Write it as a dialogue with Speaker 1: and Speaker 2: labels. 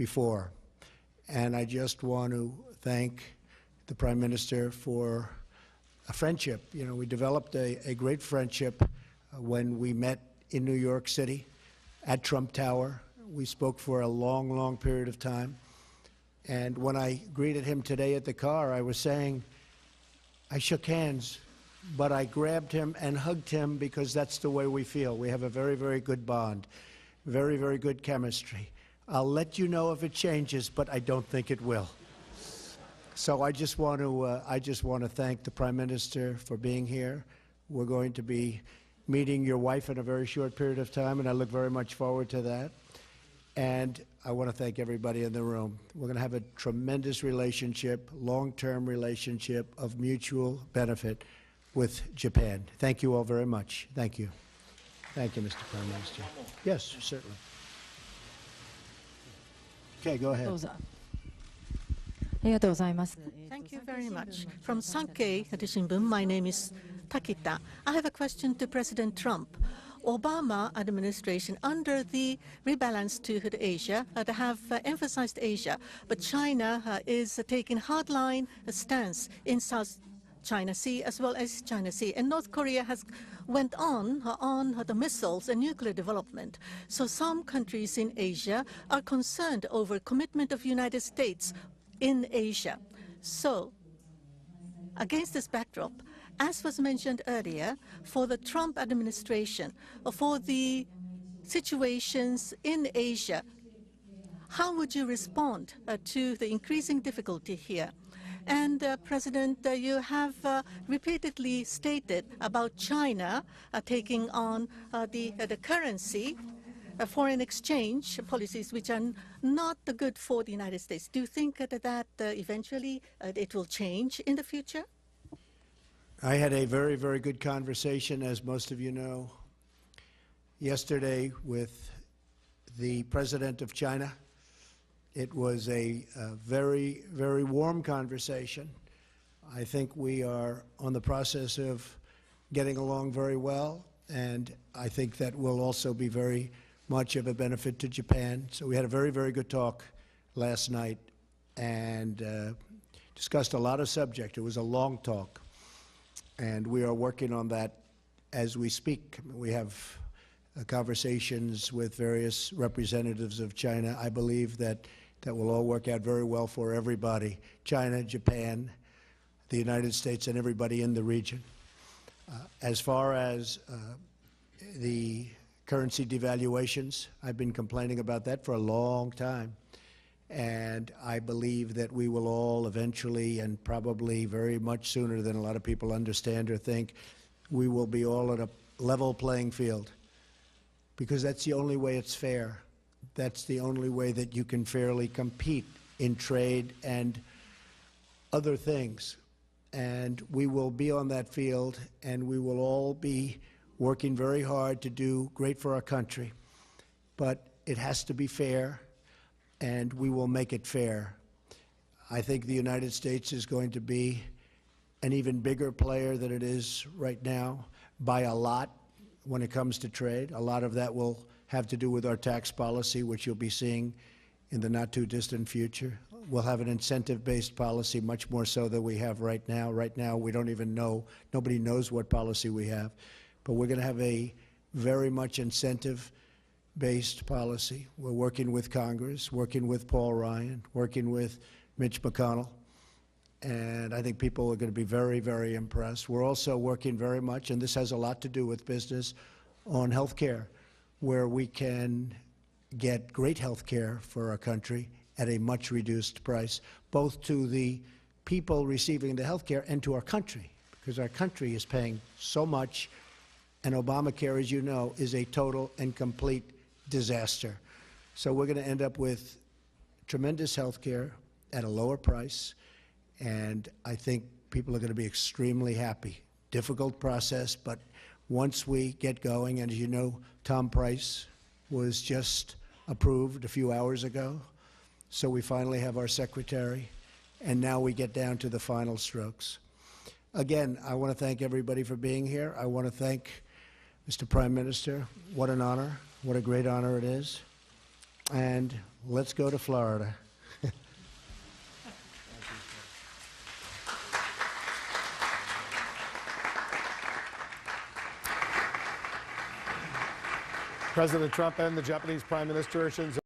Speaker 1: before. And I just want to thank the Prime Minister for a friendship. You know, we developed a great friendship when we met in New York City at Trump Tower. We spoke for a long, long period of time. And when I greeted him today at the car, I was saying, I shook hands, but I grabbed him and hugged him because that's the way we feel. We have a very, very good bond, very, very good chemistry. I'll let you know if it changes, but I don't think it will. So I just want to thank the Prime Minister for being here. We're going to be meeting your wife in a very short period of time, and I look very much forward to that. And I want to thank everybody in the room. We're going to have a tremendous relationship, long-term relationship of mutual benefit with Japan. Thank you all very much. Thank you. Thank you, Mr. Prime Minister. Yes, certainly. Okay, go ahead.
Speaker 2: Thank you very much. From Sankei Shimbun, my name is Takita. I have a question to President Trump. Obama administration, under the rebalance to Asia, have emphasized Asia, but China is taking hardline stance in South China Sea as well as China Sea, and North Korea has went on the missiles and nuclear development. So some countries in Asia are concerned over commitment of United States in Asia. So against this backdrop, as was mentioned earlier, for the Trump administration, for the situations in Asia, how would you respond to the increasing difficulty here? And President, you have repeatedly stated about China taking on the currency, foreign exchange policies which are not good for the United States. Do you think that eventually it will change in the future?
Speaker 1: I had a very, very good conversation, as most of you know, yesterday with the President of China. It was a very, very warm conversation. I think we are on the process of getting along very well, and I think that will also be very much of a benefit to Japan. So we had a very, very good talk last night and discussed a lot of subjects. It was a long talk, and we are working on that as we speak. We have conversations with various representatives of China. I believe that will all work out very well for everybody, China, Japan, the United States, and everybody in the region. As far as the currency devaluations, I've been complaining about that for a long time. And I believe that we will all eventually, and probably very much sooner than a lot of people understand or think, we will be all at a level playing field. Because that's the only way it's fair. That's the only way that you can fairly compete in trade and other things. And we will be on that field, and we will all be working very hard to do great for our country. But it has to be fair, and we will make it fair. I think the United States is going to be an even bigger player than it is right now by a lot when it comes to trade. A lot of that will have to do with our tax policy, which you'll be seeing in the not-too-distant future. We'll have an incentive-based policy, much more so than we have right now. Right now, we don't even know, nobody knows what policy we have. But we're going to have a very much incentive-based policy. We're working with Congress, working with Paul Ryan, working with Mitch McConnell, and I think people are going to be very, very impressed. We're also working very much, and this has a lot to do with business, on health care, where we can get great health care for our country at a much reduced price, both to the people receiving the health care and to our country, because our country is paying so much, and Obamacare, as you know, is a total and complete disaster. So we're going to end up with tremendous health care at a lower price, and I think people are going to be extremely happy. Difficult process, but once we get going, and as you know, Tom Price was just approved a few hours ago, so we finally have our secretary, and now we get down to the final strokes. Again, I want to thank everybody for being here. I want to thank Mr. Prime Minister. What an honor. What a great honor it is. And Let's go to Florida.
Speaker 3: President Trump and the Japanese Prime Minister Shinzo